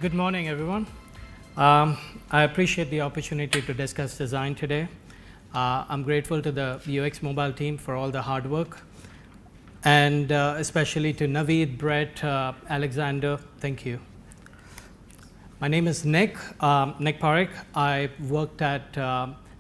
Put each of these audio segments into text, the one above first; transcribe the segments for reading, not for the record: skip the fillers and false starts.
Good morning, everyone. I appreciate the opportunity to discuss design today. I'm grateful to the UX Mobile team for all the hard work, and especially to Naveed, Brett, Alexander. Thank you. My name is Nick Parekh. I worked at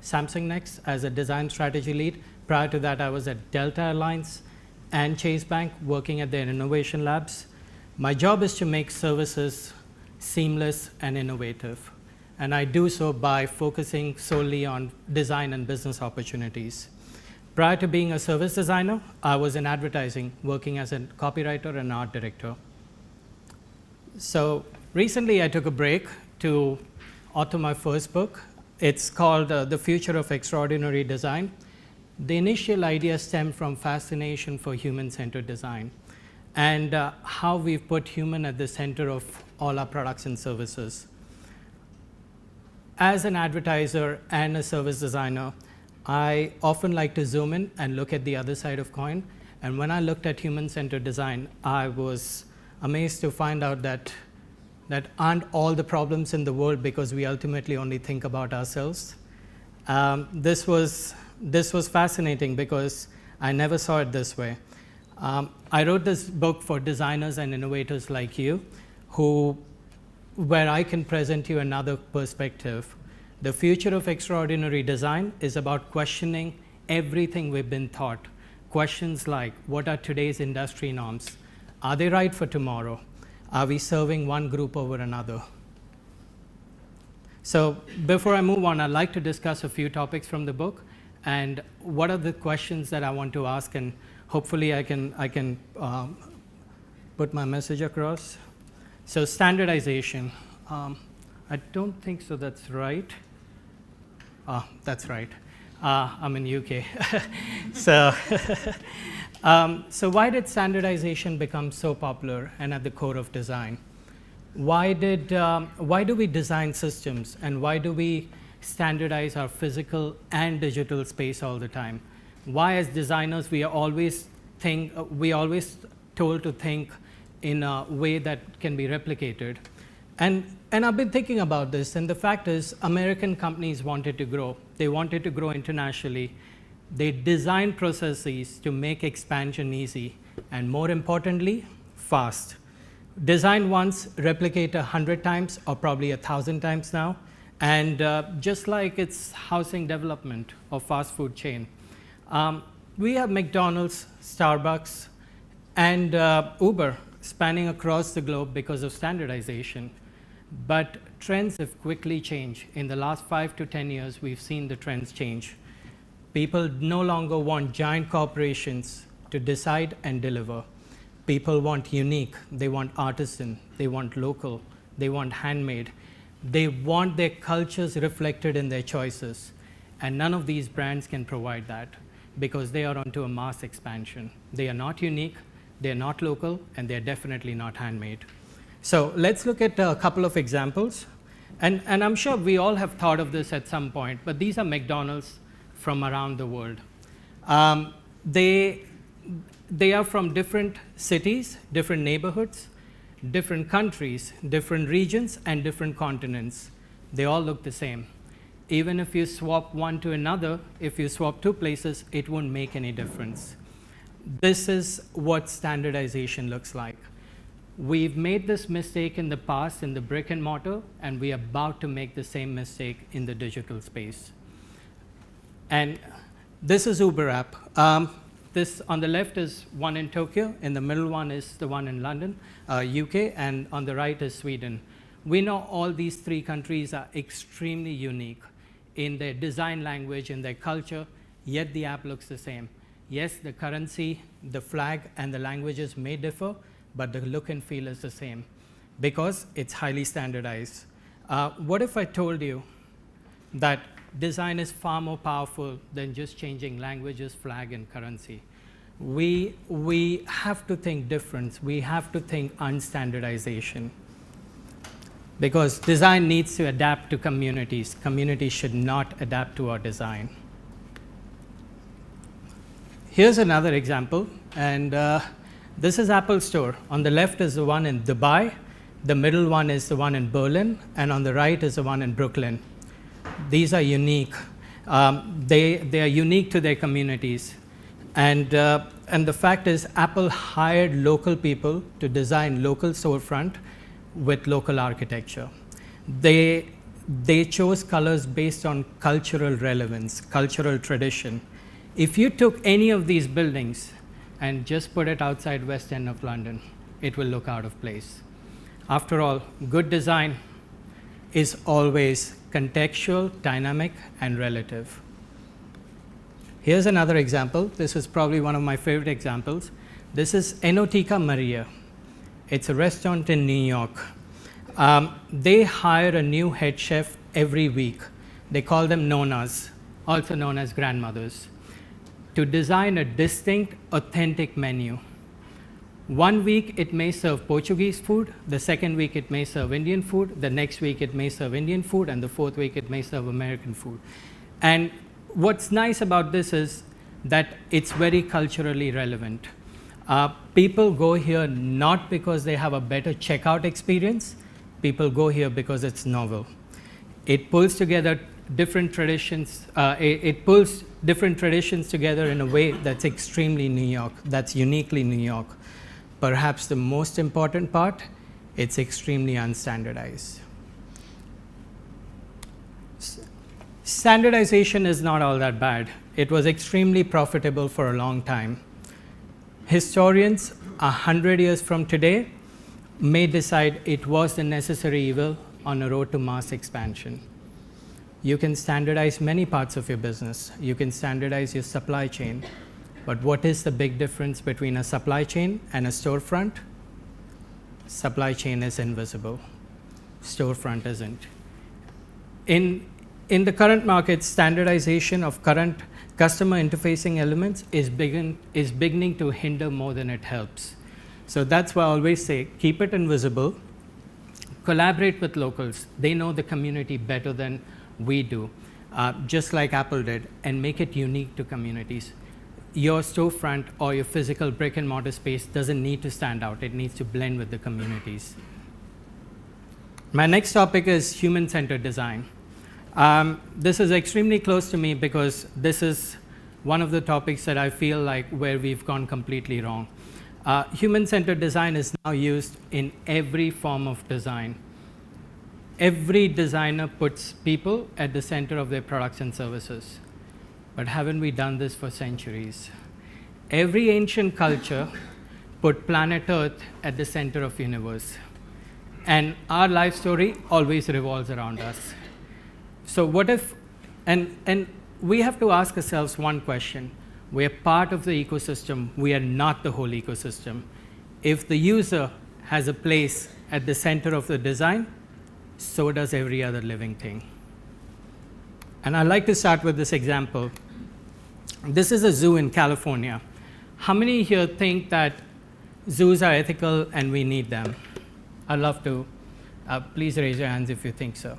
Samsung Next as a design strategy lead. Prior to that, I was at Delta Airlines and Chase Bank working at their innovation labs. My job is to make services seamless and innovative, and I do so by focusing solely on design and business opportunities. Prior to being a service designer, I was in advertising, working as a copywriter and art director. So recently I took a break to author my first book. It's called The Future of Extraordinary Design. The initial idea stemmed from fascination for human-centered design and how we've put human at the center of all our products and services. As an advertiser and a service designer, I often like to zoom in and look at the other side of coin. And when I looked at human-centered design, I was amazed to find out that aren't all the problems in the world because we ultimately only think about ourselves. This was fascinating because I never saw it this way. I wrote this book for designers and innovators like you, where I can present you another perspective. The future of extraordinary design is about questioning everything we've been taught. Questions like, what are today's industry norms? Are they right for tomorrow? Are we serving one group over another? So before I move on, I'd like to discuss a few topics from the book and what are the questions that I want to ask, and hopefully I can put my message across. So standardization. I don't think so that's right. That's right. I'm in UK. So why did standardization become so popular and at the core of design? Why do we design systems, and why do we standardize our physical and digital space all the time? Why, as designers, we always told to think in a way that can be replicated? And I've been thinking about this, and the fact is, American companies wanted to grow. They wanted to grow internationally. They designed processes to make expansion easy, and more importantly, fast. Design once, replicate 100 times, or probably 1,000 times now. And just like it's housing development or fast food chain. We have McDonald's, Starbucks, and Uber spanning across the globe because of standardization. But trends have quickly changed. In the last 5 to 10 years, we've seen the trends change. People no longer want giant corporations to decide and deliver. People want unique, they want artisan, they want local, they want handmade. They want their cultures reflected in their choices. And none of these brands can provide that because they are onto a mass expansion. They are not unique, they're not local, and they're definitely not handmade. So let's look at a couple of examples. And I'm sure we all have thought of this at some point, but these are McDonald's from around the world. They are from different cities, different neighborhoods, different countries, different regions, and different continents. They all look the same. Even if you swap one to another, if you swap two places, it won't make any difference. This is what standardization looks like. We've made this mistake in the past in the brick and mortar, and we are about to make the same mistake in the digital space. And this is Uber app. This on the left is one in Tokyo, in the middle one is the one in London, UK, and on the right is Sweden. We know all these three countries are extremely unique in their design language, in their culture, yet the app looks the same. Yes, the currency, the flag, and the languages may differ, but the look and feel is the same because it's highly standardized. What if I told you that design is far more powerful than just changing languages, flag, and currency? We have to think different. We have to think unstandardization. because design needs to adapt to communities. Communities should not adapt to our design. Here's another example, and this is Apple Store. On the left is the one in Dubai, the middle one is the one in Berlin, and on the right is the one in Brooklyn. These are unique. They are unique to their communities. And the fact is, Apple hired local people to design local storefront with local architecture. They chose colors based on cultural relevance, cultural tradition. If you took any of these buildings and just put it outside West End of London, it will look out of place. After all, good design is always contextual, dynamic, and relative. Here's another example. This is probably one of my favorite examples. This is Enoteca Maria. It's a restaurant in New York. They hire a new head chef every week. They call them nonas, also known as grandmothers, to design a distinct, authentic menu. One week it may serve Portuguese food, the second week it may serve Indian food, the next week it may serve Indian food, and the fourth week it may serve American food. And what's nice about this is that it's very culturally relevant. People go here not because they have a better checkout experience, people go here because it's novel. It pulls together different traditions, it pulls different traditions together in a way that's extremely New York, that's uniquely New York. Perhaps the most important part, it's extremely unstandardized. Standardization is not all that bad. It was extremely profitable for a long time. Historians, 100 years from today, may decide it was the necessary evil on a road to mass expansion. You can standardize many parts of your business. You can standardize your supply chain. But what is the big difference between a supply chain and a storefront? Supply chain is invisible. Storefront isn't. In the current market, standardization of current customer interfacing elements is beginning to hinder more than it helps. So that's why I always say, keep it invisible, collaborate with locals. They know the community better than we do, just like Apple did, and make it unique to communities. Your storefront or your physical brick and mortar space doesn't need to stand out. It needs to blend with the communities. My next topic is human-centered design. This is extremely close to me because this is one of the topics that I feel like where we've gone completely wrong. Human-centered design is now used in every form of design. Every designer puts people at the center of their products and services. But haven't we done this for centuries? Every ancient culture put planet Earth at the center of the universe. And our life story always revolves around us. So what if, and we have to ask ourselves one question. We are part of the ecosystem. We are not the whole ecosystem. If the user has a place at the center of the design, so does every other living thing. And I'd like to start with this example. This is a zoo in California. How many here think that zoos are ethical and we need them? I'd love to. Please raise your hands if you think so.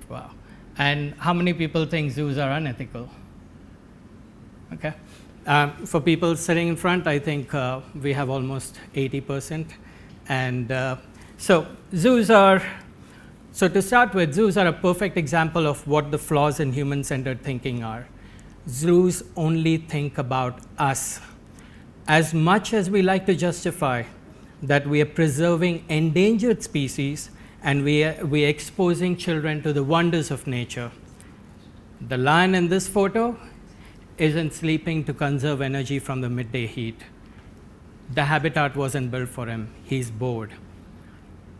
Wow. And how many people think zoos are unethical? Okay. For people sitting in front, I think we have almost 80%. And so to start with, zoos are a perfect example of what the flaws in human-centered thinking are. Zoos only think about us. As much as we like to justify that we are preserving endangered species and we are exposing children to the wonders of nature, the lion in this photo isn't sleeping to conserve energy from the midday heat. The habitat wasn't built for him. He's bored.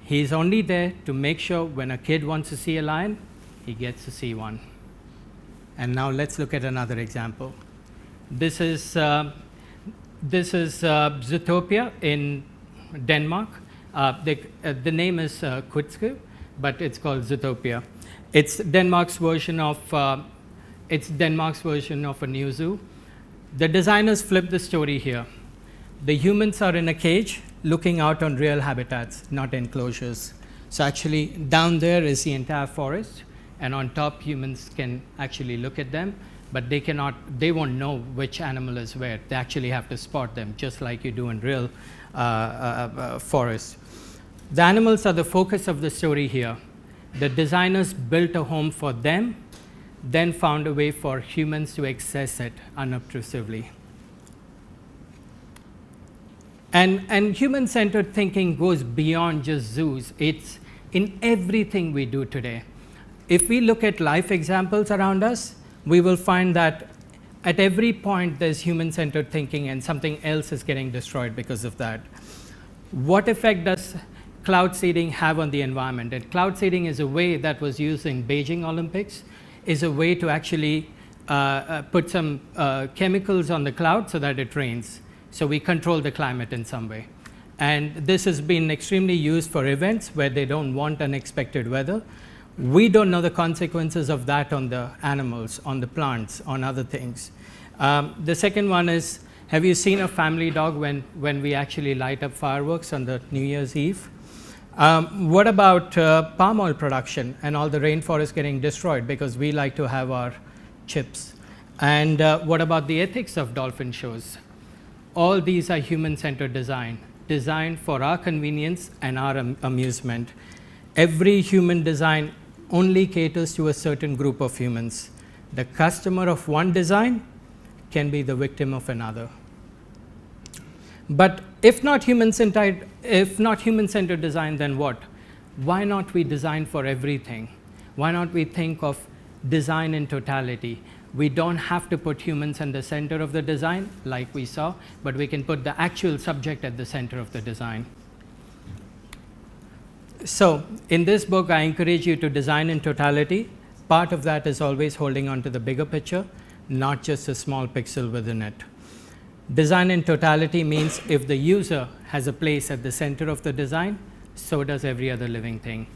He's only there to make sure when a kid wants to see a lion, he gets to see one. And now let's look at another example. This is Zootopia in Denmark. The name is Kutske, but it's called Zootopia. It's Denmark's version of a new zoo. The designers flipped the story here. The humans are in a cage looking out on real habitats, not enclosures. So actually down there is the entire forest, and on top humans can actually look at them, but they won't know which animal is where. They actually have to spot them, just like you do in real forests. The animals are the focus of the story here. The designers built a home for them, then found a way for humans to access it unobtrusively. And human-centered thinking goes beyond just zoos. It's in everything we do today. If we look at life examples around us, we will find that at every point there's human-centered thinking and something else is getting destroyed because of that. What effect does cloud seeding have on the environment? And cloud seeding is a way that was used in Beijing Olympics, is a way to actually put some chemicals on the cloud so that it rains. So we control the climate in some way. And this has been extremely used for events where they don't want unexpected weather. We don't know the consequences of that on the animals, on the plants, on other things. The second one is, have you seen a family dog when we actually light up fireworks on the New Year's Eve? What about palm oil production and all the rainforest getting destroyed because we like to have our chips? And what about the ethics of dolphin shows? All these are human-centered design, designed for our convenience and our amusement. Every human design only caters to a certain group of humans. The customer of one design can be the victim of another. But if not human-centered design, then what? Why not we design for everything? Why not we think of design in totality? We don't have to put humans in the center of the design, like we saw, but we can put the actual subject at the center of the design. So in this book, I encourage you to design in totality. Part of that is always holding on to the bigger picture, not just a small pixel within it. Design in totality means if the user has a place at the center of the design, so does every other living thing.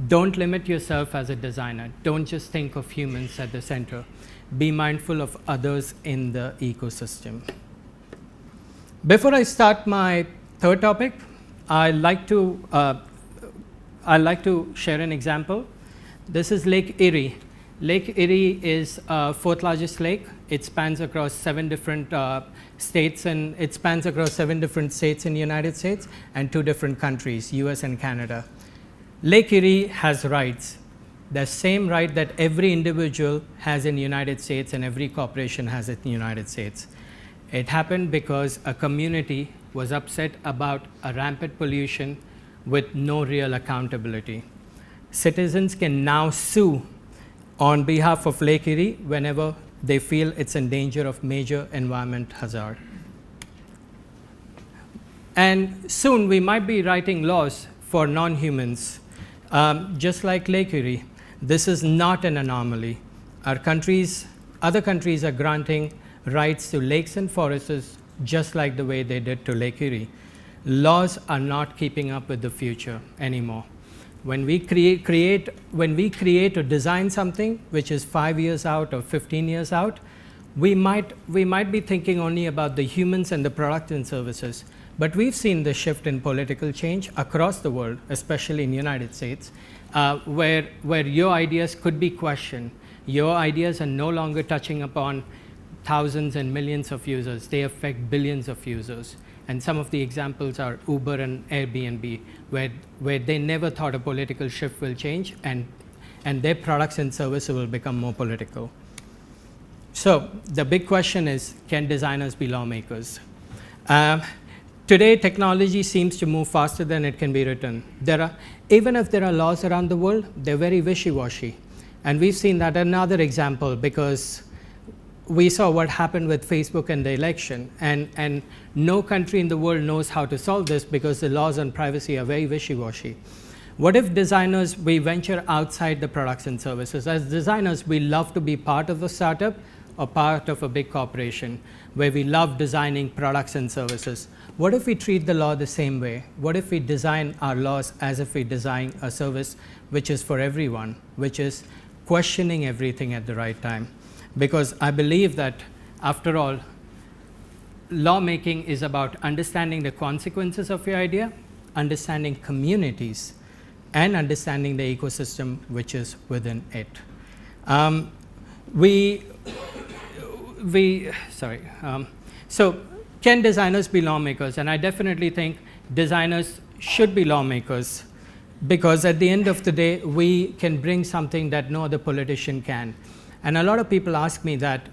Don't limit yourself as a designer. Don't just think of humans at the center. Be mindful of others in the ecosystem. Before I start my third topic, I'd like to share an example. This is Lake Erie. Lake Erie is fourth largest lake. It spans across 7 different states, and it spans across 7 different states in the United States and 2 different countries, US and Canada. Lake Erie has rights, the same right that every individual has in the United States and every corporation has in the United States. It happened because a community was upset about a rampant pollution with no real accountability. Citizens can now sue on behalf of Lake Erie whenever they feel it's in danger of major environment hazard. And soon we might be writing laws for non-humans. Just like Lake Erie, this is not an anomaly. Other countries are granting rights to lakes and forests just like the way they did to Lake Erie. Laws are not keeping up with the future anymore. When we create or design something which is 5 years out or 15 years out, we might be thinking only about the humans and the product and services. But we've seen the shift in political change across the world, especially in the United States, where your ideas could be questioned. Your ideas are no longer touching upon thousands and millions of users. They affect billions of users. And some of the examples are Uber and Airbnb, where they never thought a political shift will change, and their products and services will become more political. So the big question is, can designers be lawmakers? Today, technology seems to move faster than it can be written. Even if there are laws around the world, they're very wishy-washy. And we've seen that another example, because we saw what happened with Facebook and the election. And no country in the world knows how to solve this because the laws on privacy are very wishy-washy. What if designers, we venture outside the products and services? As designers, we love to be part of a startup or part of a big corporation where we love designing products and services. What if we treat the law the same way? What if we design our laws as if we design a service which is for everyone, which is questioning everything at the right time? Because I believe that, after all, lawmaking is about understanding the consequences of your idea, understanding communities, and understanding the ecosystem which is within it. So can designers be lawmakers? And I definitely think designers should be lawmakers, because at the end of the day, we can bring something that no other politician can. And a lot of people ask me that,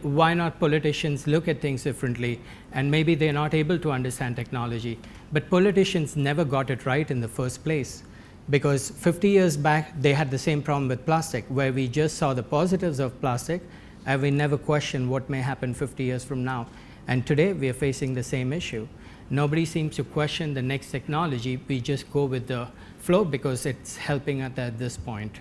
why not politicians look at things differently? And maybe they're not able to understand technology. But politicians never got it right in the first place, because 50 years back, they had the same problem with plastic, where we just saw the positives of plastic, and we never questioned what may happen 50 years from now. And today, we are facing the same issue. Nobody seems to question the next technology. We just go with the flow because it's helping us at this point.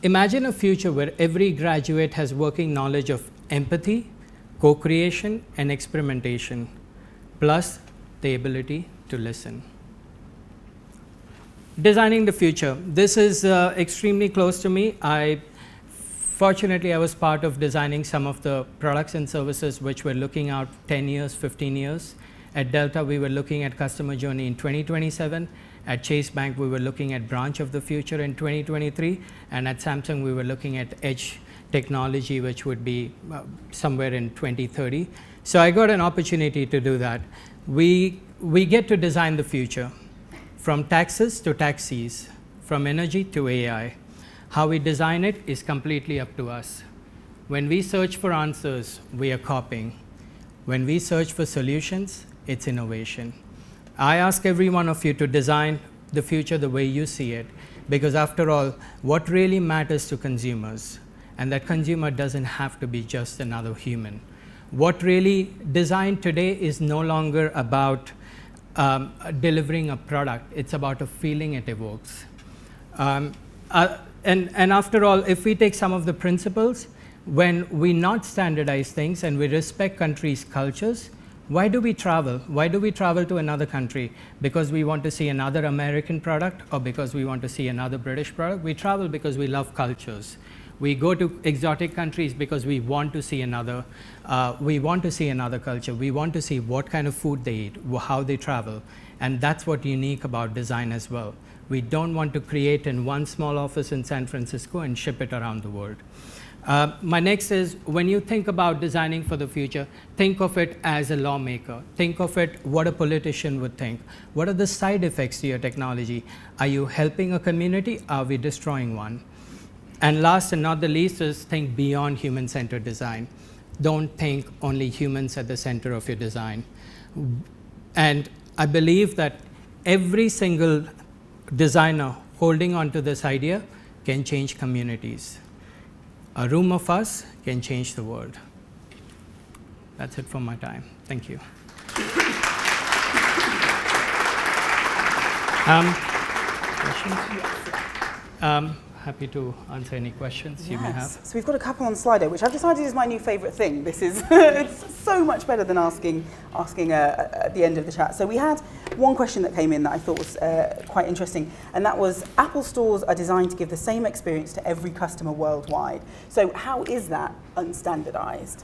Imagine a future where every graduate has working knowledge of empathy, co-creation, and experimentation, plus the ability to listen. Designing the future. This is extremely close to me. Fortunately, I was part of designing some of the products and services which were looking out 10 years, 15 years. At Delta, we were looking at customer journey in 2027. At Chase Bank, we were looking at branch of the future in 2023. And at Samsung, we were looking at edge technology, which would be somewhere in 2030. So I got an opportunity to do that. We get to design the future, from taxes to taxis, from energy to AI. How we design it is completely up to us. When we search for answers, we are copying. When we search for solutions, it's innovation. I ask every one of you to design the future the way you see it, because after all, what really matters to consumers, and that consumer doesn't have to be just another human. What really design today is no longer about delivering a product, it's about a feeling it evokes. And after all, if we take some of the principles, when we not standardize things and we respect countries' cultures, why do we travel? Why do we travel to another country? Because we want to see another American product, or because we want to see another British product? We travel because we love cultures. We go to exotic countries because we want to see another culture. We want to see what kind of food they eat, how they travel. And that's what's unique about design as well. We don't want to create in one small office in San Francisco and ship it around the world. My next is, when you think about designing for the future, think of it as a lawmaker. Think of it what a politician would think. What are the side effects to your technology? Are you helping a community? Are we destroying one? And last and not the least is, think beyond human-centered design. Don't think only humans at the center of your design. And I believe that every single designer holding on to this idea can change communities. A room of us can change the world. That's it for my time. Thank you. Questions? Happy to answer any questions you may have. So we've got a couple on Slido, which I've decided is my new favourite thing. This is it's so much better than asking at the end of the chat. So we had one question that came in that I thought was quite interesting, and that was, Apple stores are designed to give the same experience to every customer worldwide. So how is that unstandardized?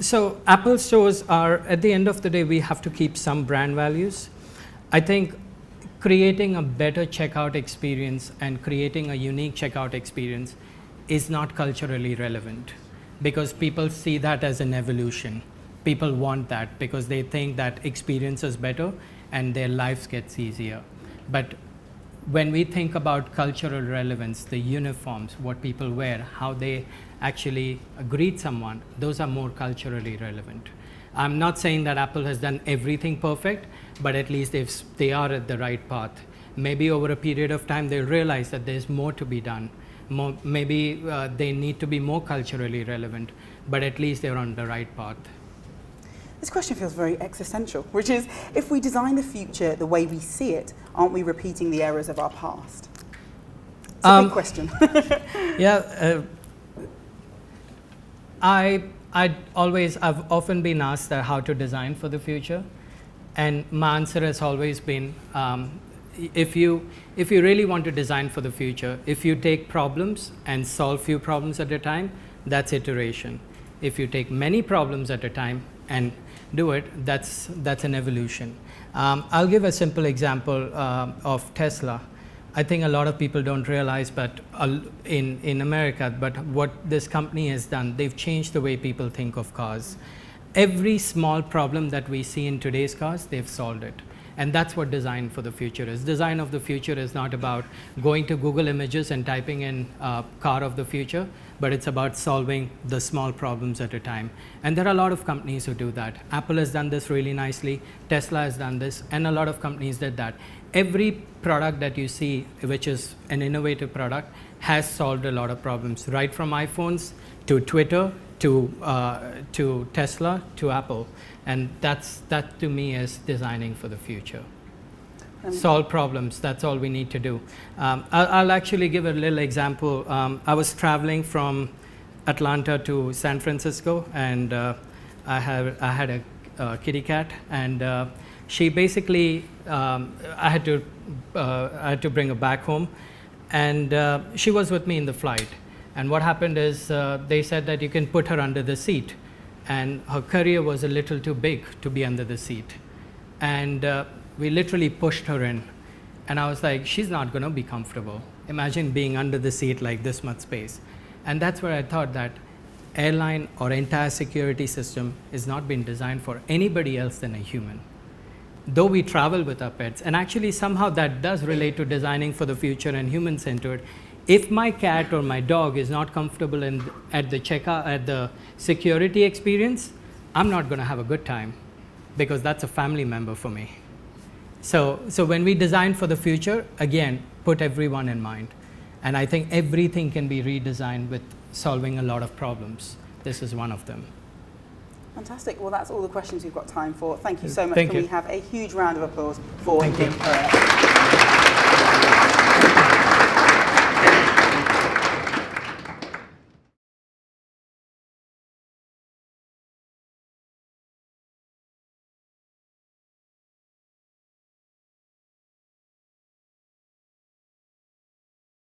So Apple stores are, at the end of the day, we have to keep some brand values. I think creating a better checkout experience and creating a unique checkout experience is not culturally relevant, because people see that as an evolution. People want that because they think that experience is better and their lives gets easier. But when we think about cultural relevance, the uniforms, what people wear, how they actually greet someone, those are more culturally relevant. I'm not saying that Apple has done everything perfect, but at least they are at the right path. Maybe over a period of time, they'll realize that there's more to be done. Maybe they need to be more culturally relevant, but at least they're on the right path. This question feels very existential, which is, if we design the future the way we see it, aren't we repeating the errors of our past? It's a big question. Yeah. I've often been asked that how to design for the future, and my answer has always been, if you really want to design for the future, if you take problems and solve few problems at a time, that's iteration. If you take many problems at a time and do it, that's an evolution. I'll give a simple example of Tesla. I think a lot of people don't realize, but in America, but what this company has done, they've changed the way people think of cars. Every small problem that we see in today's cars, they've solved it. And that's what design for the future is. Design of the future is not about going to Google Images and typing in car of the future, but it's about solving the small problems at a time. And there are a lot of companies who do that. Apple has done this really nicely, Tesla has done this, and a lot of companies did that. Every product that you see, which is an innovative product, has solved a lot of problems, right from iPhones to Twitter to Tesla to Apple. And that to me is designing for the future. Solve problems, that's all we need to do. I'll actually give a little example. I was traveling from Atlanta to San Francisco, and I had a kitty cat, and she basically, I had to bring her back home, and she was with me in the flight. And what happened is they said that you can put her under the seat, and her career was a little too big to be under the seat. And we literally pushed her in. And I was like, she's not going to be comfortable. Imagine being under the seat like this much space. And that's where I thought that airline or entire security system is not been designed for anybody else than a human. Though we travel with our pets, and actually somehow that does relate to designing for the future and human-centered. If my cat or my dog is not comfortable at the security experience, I'm not going to have a good time, because that's a family member for me. So when we design for the future, again, put everyone in mind. And I think everything can be redesigned with solving a lot of problems. This is one of them. Fantastic. Well, that's all the questions we've got time for. Thank you so much. Thank Can you. we have a huge round of applause for Thank you. Nick Perret?